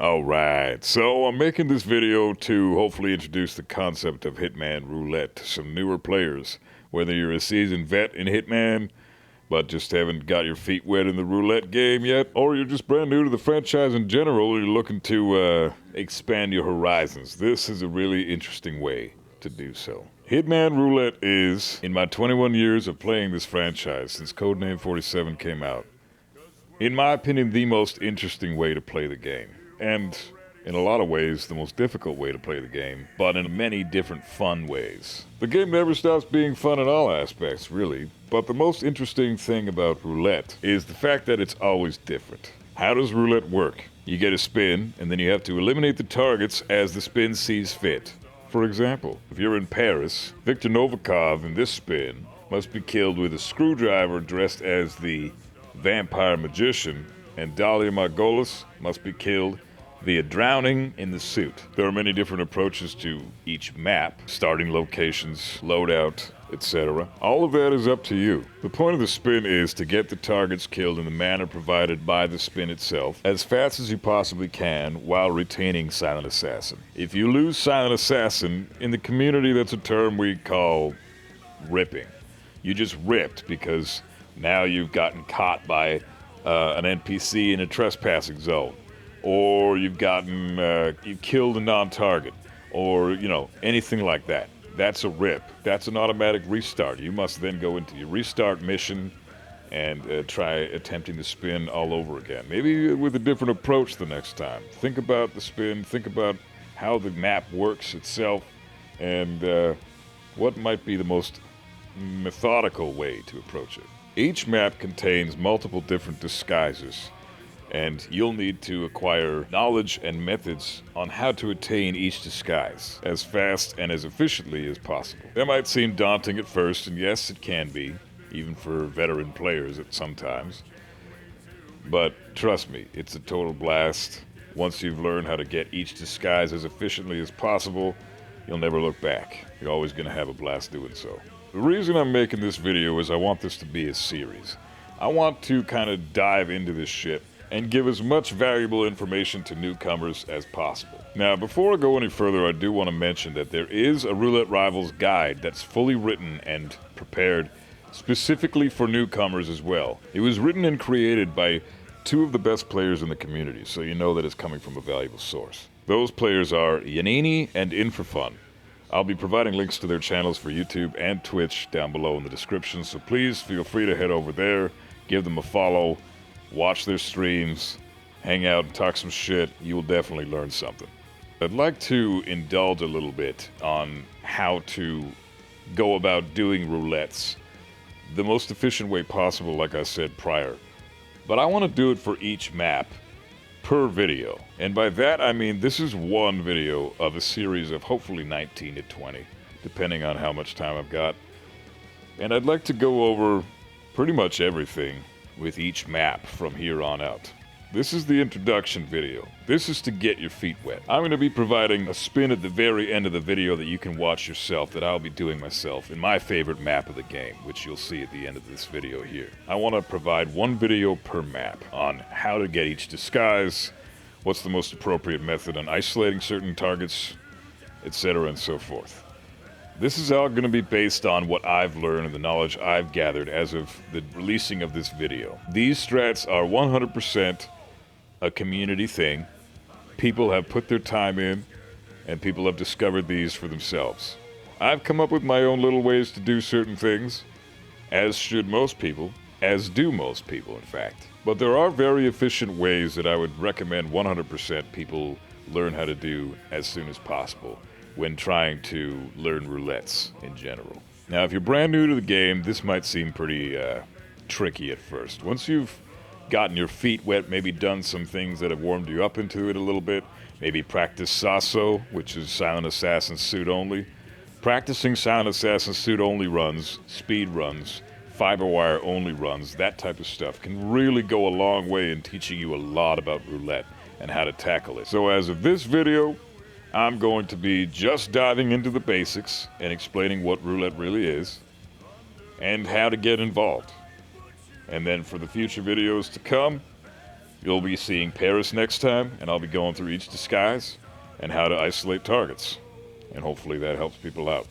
Alright, so I'm making this video to hopefully introduce the concept of Hitman Roulette to some newer players. Whether you're a seasoned vet in Hitman, but just haven't got your feet wet in the roulette game yet, or you're just brand new to the franchise in general, and you're looking to expand your horizons, this is a really interesting way to do so. Hitman Roulette is, in my 21 years of playing this franchise since Codename 47 came out, in my opinion, the most interesting way to play the game. And in a lot of ways, the most difficult way to play the game, but in many different fun ways. The game never stops being fun in all aspects, really, but the most interesting thing about roulette is the fact that it's always different. How does roulette work? You get a spin, and then you have to eliminate the targets as the spin sees fit. For example, if you're in Paris, Viktor Novikov in this spin must be killed with a screwdriver dressed as the vampire magician, and Dahlia Margolis must be killed via drowning in the suit. There are many different approaches to each map, starting locations, loadout, etc. All of that is up to you. The point of the spin is to get the targets killed in the manner provided by the spin itself, as fast as you possibly can while retaining Silent Assassin. If you lose Silent Assassin, in the community that's a term we call ripping. You just ripped because now you've gotten caught by an NPC in a trespassing zone, or you've killed a non-target, or anything like that. That's a rip. That's an automatic restart. You must then go into your restart mission and try attempting the spin all over again. Maybe with a different approach the next time. Think about the spin, think about how the map works itself, and what might be the most methodical way to approach it. Each map contains multiple different disguises, and you'll need to acquire knowledge and methods on how to attain each disguise as fast and as efficiently as possible. That might seem daunting at first, and yes, it can be, even for veteran players at sometimes. But trust me, it's a total blast. Once you've learned how to get each disguise as efficiently as possible, you'll never look back. You're always going to have a blast doing so. The reason I'm making this video is I want this to be a series. I want to kind of dive into this shit and give as much valuable information to newcomers as possible. Now, before I go any further, I do want to mention that there is a Roulette Rivals guide that's fully written and prepared specifically for newcomers as well. It was written and created by two of the best players in the community, so you know that it's coming from a valuable source. Those players are Yannini and In4Fun. I'll be providing links to their channels for YouTube and Twitch down below in the description, so please feel free to head over there, give them a follow, watch their streams, hang out and talk some shit. You will definitely learn something. I'd like to indulge a little bit on how to go about doing roulettes the most efficient way possible, like I said prior. But I want to do it for each map per video. And by that I mean this is one video of a series of hopefully 19 to 20, depending on how much time I've got. And I'd like to go over pretty much everything with each map from here on out. This is the introduction video. This is to get your feet wet. I'm going to be providing a spin at the very end of the video that you can watch yourself, that I'll be doing myself in my favorite map of the game, which you'll see at the end of this video here. I want to provide one video per map on how to get each disguise, what's the most appropriate method on isolating certain targets, etc. and so forth. This is all going to be based on what I've learned and the knowledge I've gathered as of the releasing of this video. These strats are 100% a community thing. People have put their time in, and people have discovered these for themselves. I've come up with my own little ways to do certain things, as should most people, as do most people in fact. But there are very efficient ways that I would recommend 100% people learn how to do as soon as possible when trying to learn roulettes in general. Now, if you're brand new to the game, this might seem pretty tricky at first. Once you've gotten your feet wet, maybe done some things that have warmed you up into it a little bit, maybe practice Sasso, which is Silent Assassin suit only. Practicing Silent Assassin suit only runs, speed runs, fiber wire only runs, that type of stuff can really go a long way in teaching you a lot about roulette and how to tackle it. So as of this video, I'm going to be just diving into the basics and explaining what roulette really is and how to get involved. And then for the future videos to come, You'll be seeing Paris next time, and I'll be going through each disguise and how to isolate targets. And hopefully that helps people out.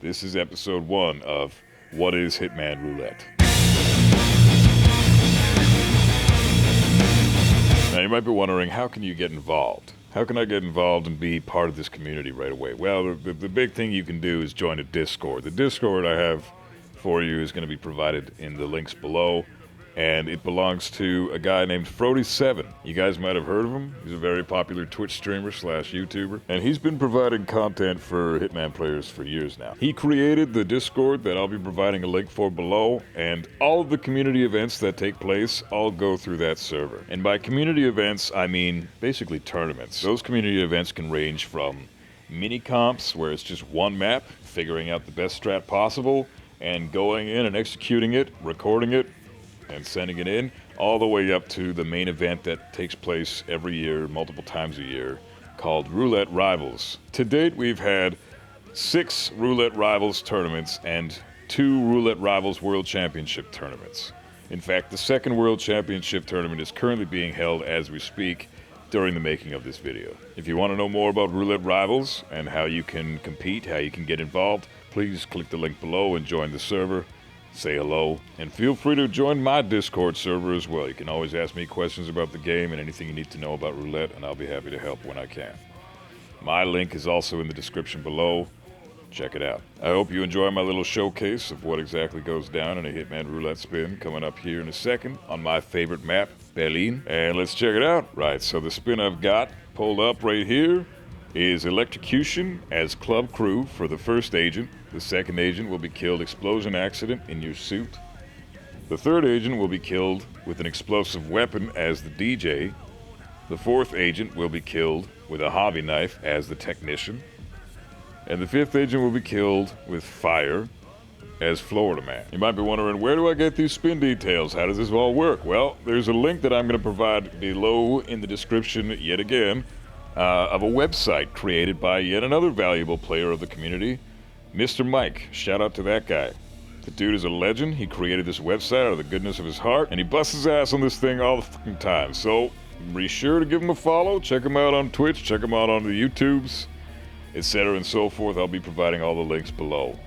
This is episode 1 of What is Hitman Roulette? Now you might be wondering, how can you get involved? How can I get involved and be part of this community right away? Well, the big thing you can do is join a Discord. The Discord I have for you is going to be provided in the links below, and it belongs to a guy named Frody7. You guys might have heard of him. He's a very popular Twitch streamer / YouTuber, and he's been providing content for Hitman players for years now. He created the Discord that I'll be providing a link for below, and all of the community events that take place all go through that server. And by community events, I mean basically tournaments. Those community events can range from mini comps, where it's just one map, figuring out the best strat possible, and going in and executing it, recording it, and sending it in, all the way up to the main event that takes place every year, multiple times a year, called Roulette Rivals. To date, we've had 6 Roulette Rivals tournaments and 2 Roulette Rivals World Championship tournaments. In fact, the second World Championship tournament is currently being held as we speak during the making of this video. If you want to know more about Roulette Rivals and how you can compete, how you can get involved, please click the link below and join the server. Say hello, and feel free to join my Discord server as well. You can always ask me questions about the game and anything you need to know about roulette, and I'll be happy to help when I can. My link is also in the description below. Check it out. I hope you enjoy my little showcase of what exactly goes down in a Hitman Roulette spin coming up here in a second on my favorite map, Berlin. And let's check it out. Right, so the spin I've got pulled up right here is electrocution as club crew for the first agent. The second agent will be killed explosion accident in your suit. The third agent will be killed with an explosive weapon as the DJ. The fourth agent will be killed with a hobby knife as the technician. And the fifth agent will be killed with fire as Florida Man. You might be wondering, where do I get these spin details? How does this all work? Well, there's a link that I'm going to provide below in the description yet again of a website created by yet another valuable player of the community, MrMike. Shout out to that guy. The dude is a legend. He created this website out of the goodness of his heart, and he busts his ass on this thing all the fucking time. So be sure to give him a follow. Check him out on Twitch. Check him out on the YouTubes, etc. and so forth. I'll be providing all the links below.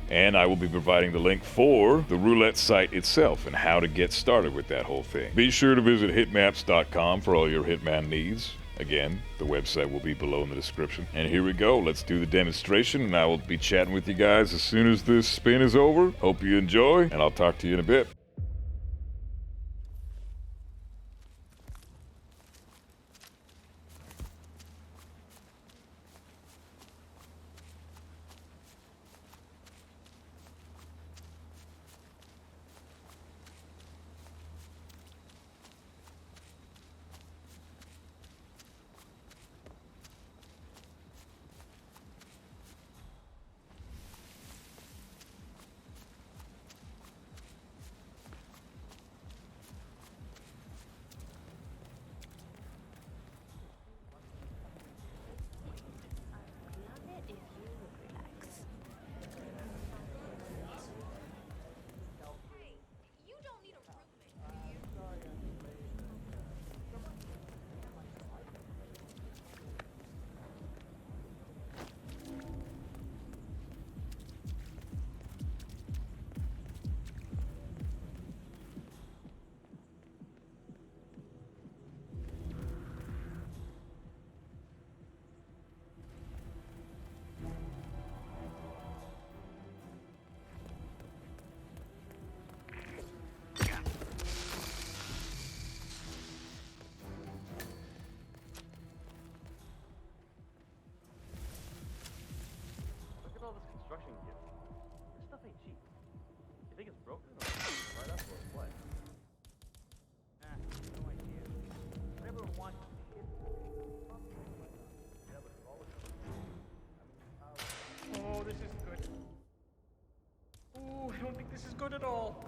And I will be providing the link for the roulette site itself and how to get started with that whole thing. Be sure to visit HITMAPS.com for all your Hitman needs. Again, the website will be below in the description. And here we go. Let's do the demonstration, and I will be chatting with you guys as soon as this spin is over. Hope you enjoy, and I'll talk to you in a bit. All this construction gear. This stuff ain't cheap. You think it's broken or right up or what? No idea. Whatever it wants to be. Oh, this is good. Oh, I don't think this is good at all.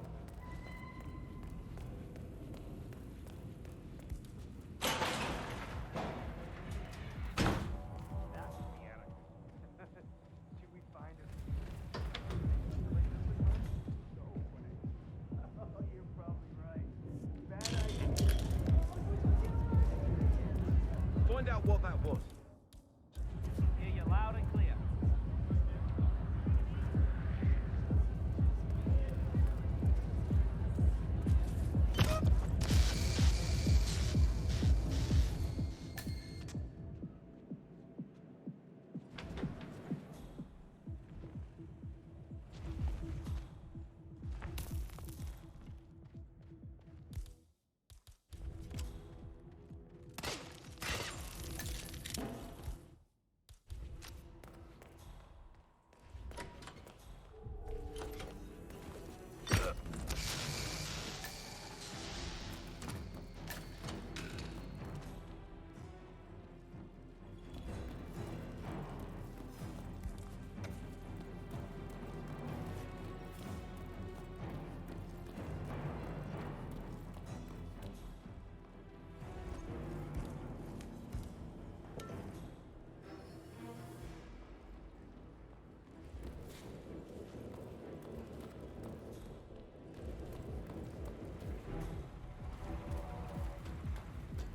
what that was. Hear you loud and clear.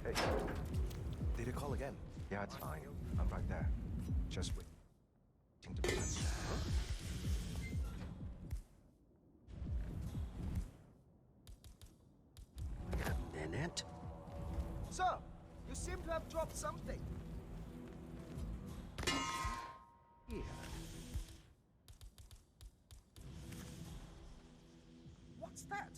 Hey, did you call again? Yeah, it's fine. I'm right there. Just waiting to be done. Wait a minute. Sir, you seem to have dropped something. Here. What's that?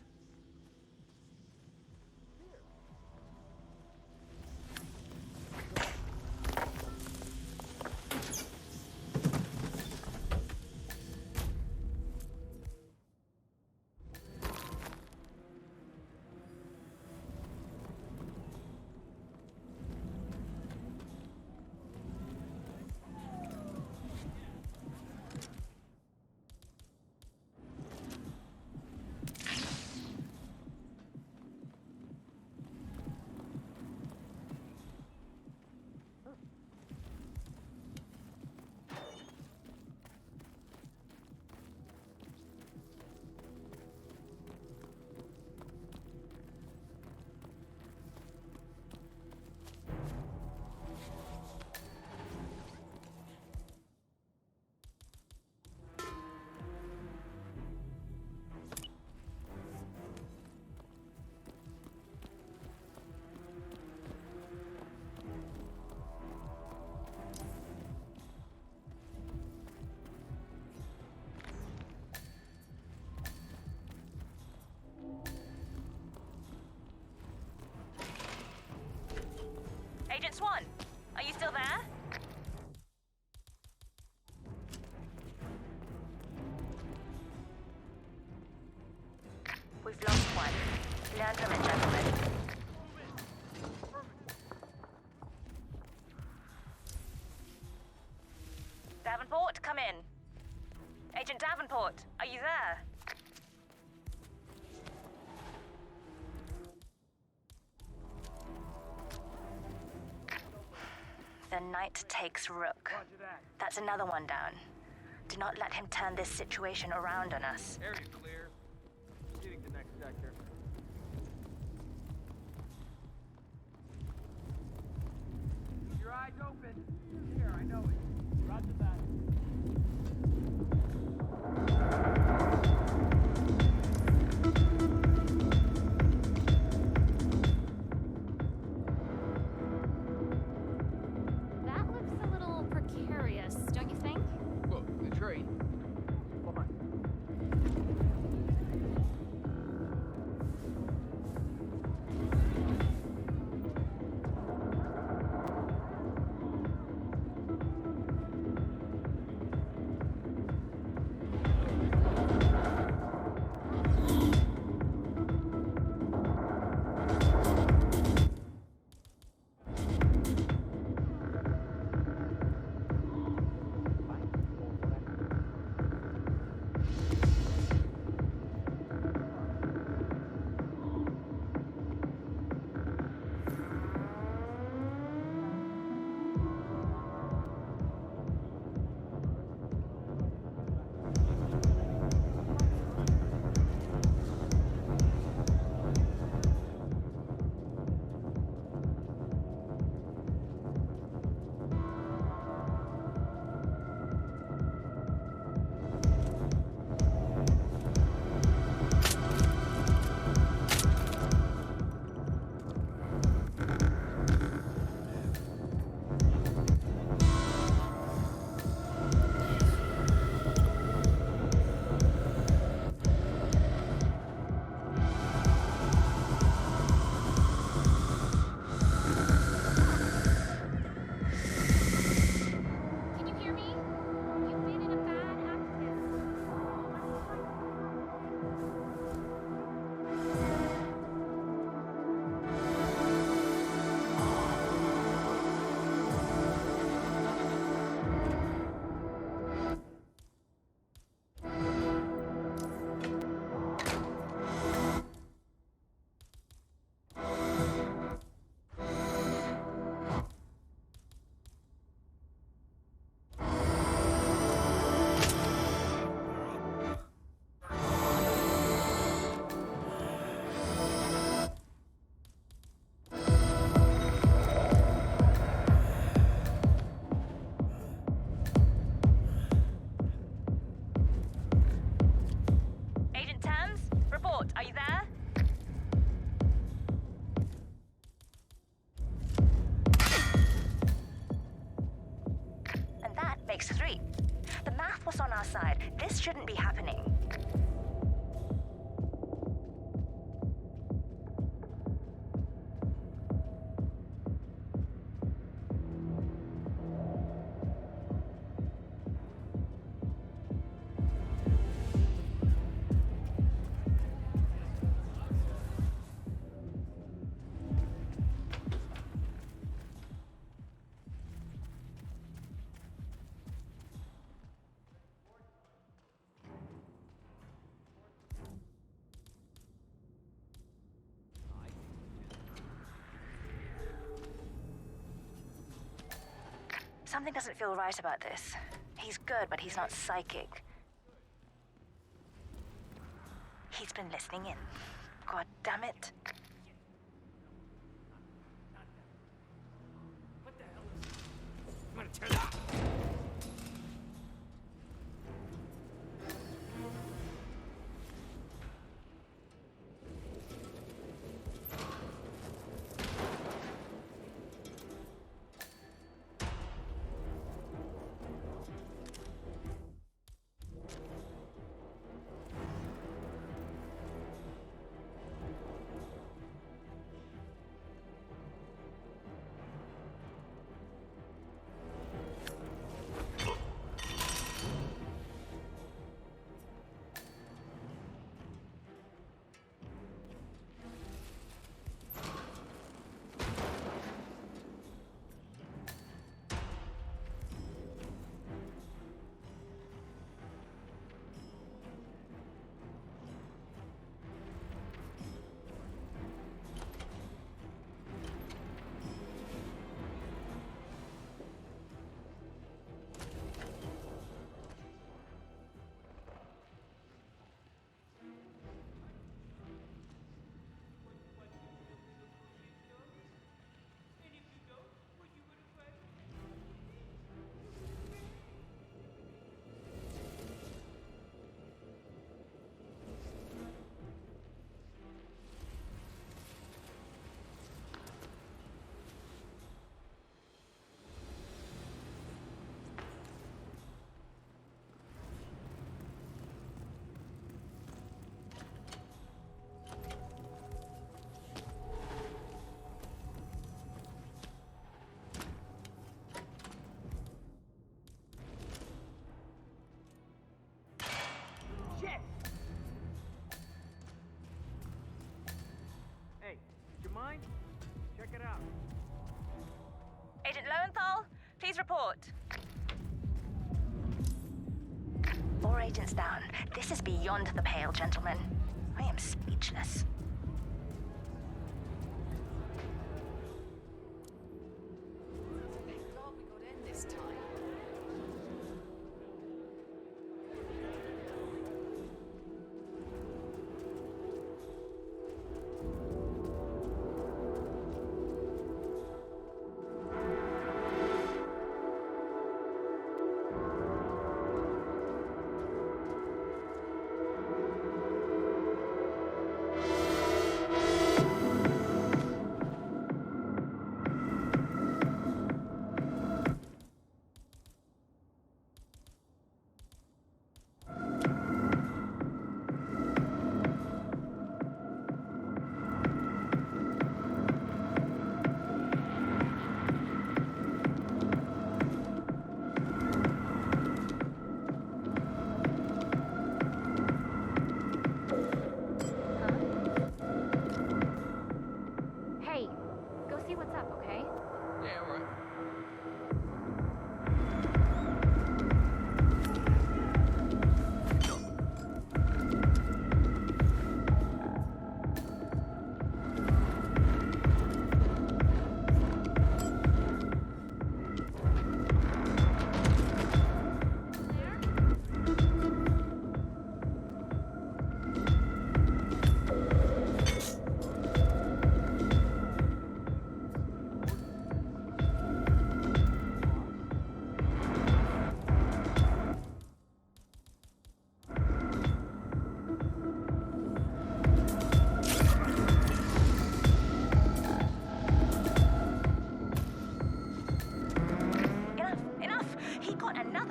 Agent Swan, are you still there? We've lost one. Learn from it, gentlemen. Davenport, come in. Agent Davenport, are you there? The knight takes rook. Roger that. That's another one down. Do not let him turn this situation around on us. Area clear. Proceeding to next sector. Keep your eyes open. Here, I know it. Roger that. That looks a little precarious, don't you think? Look, the train. Fine. 6-3. The math was on our side. This shouldn't be happening. Something doesn't feel right about this. He's good, but he's not psychic. He's been listening in. God damn it. Hey, would you mind? Check it out. Agent Lowenthal, please report. 4 agents down. This is beyond the pale, gentlemen. I am speechless. Thank God we got in this time.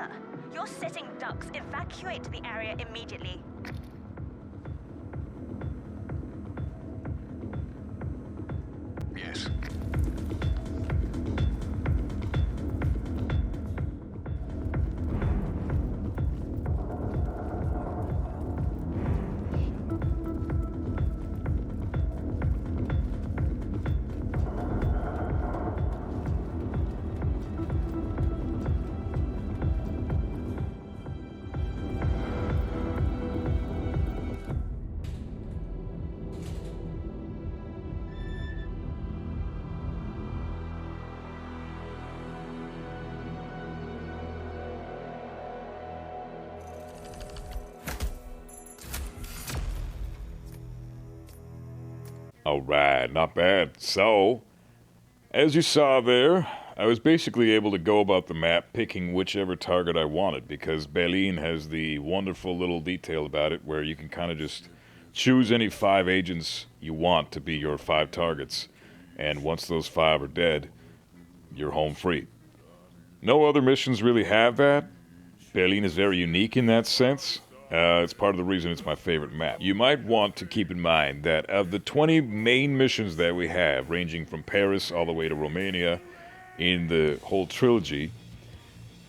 together. You're sitting ducks. Evacuate the area immediately. Yes. Alright, not bad. So, as you saw there, I was basically able to go about the map picking whichever target I wanted because Berlin has the wonderful little detail about it where you can kind of just choose any 5 agents you want to be your 5 targets, and once those 5 are dead, you're home free. No other missions really have that. Berlin is very unique in that sense. It's part of the reason it's my favorite map. You might want to keep in mind that of the 20 main missions that we have, ranging from Paris all the way to Romania in the whole trilogy,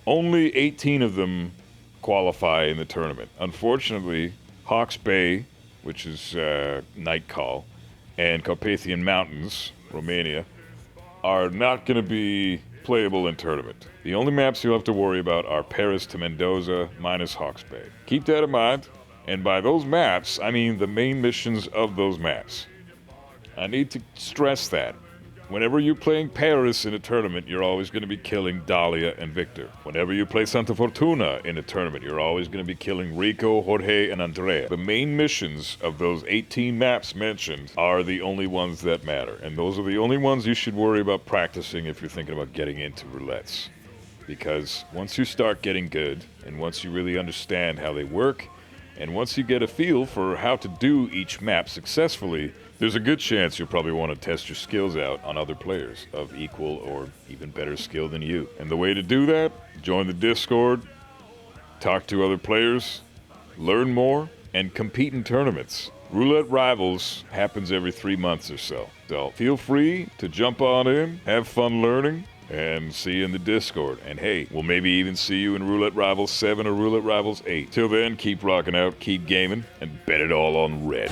only 18 of them qualify in the tournament. Unfortunately, Hawke's Bay, which is Night Call, and Carpathian Mountains, Romania, are not going to be playable in tournament. The only maps you'll have to worry about are Paris to Mendoza minus Hawke's Bay. Keep that in mind, and by those maps, I mean the main missions of those maps. I need to stress that. Whenever you're playing Paris in a tournament, you're always going to be killing Dahlia and Victor. Whenever you play Santa Fortuna in a tournament, you're always going to be killing Rico, Jorge, and Andrea. The main missions of those 18 maps mentioned are the only ones that matter, and those are the only ones you should worry about practicing if you're thinking about getting into roulettes. Because once you start getting good, and once you really understand how they work, and once you get a feel for how to do each map successfully, there's a good chance you'll probably want to test your skills out on other players of equal or even better skill than you. And the way to do that, join the Discord, talk to other players, learn more, and compete in tournaments. Roulette Rivals happens every 3 months or so. So feel free to jump on in, have fun learning, and see you in the Discord. And hey, we'll maybe even see you in Roulette Rivals 7 or Roulette Rivals 8. Till then, keep rocking out, keep gaming, and bet it all on red.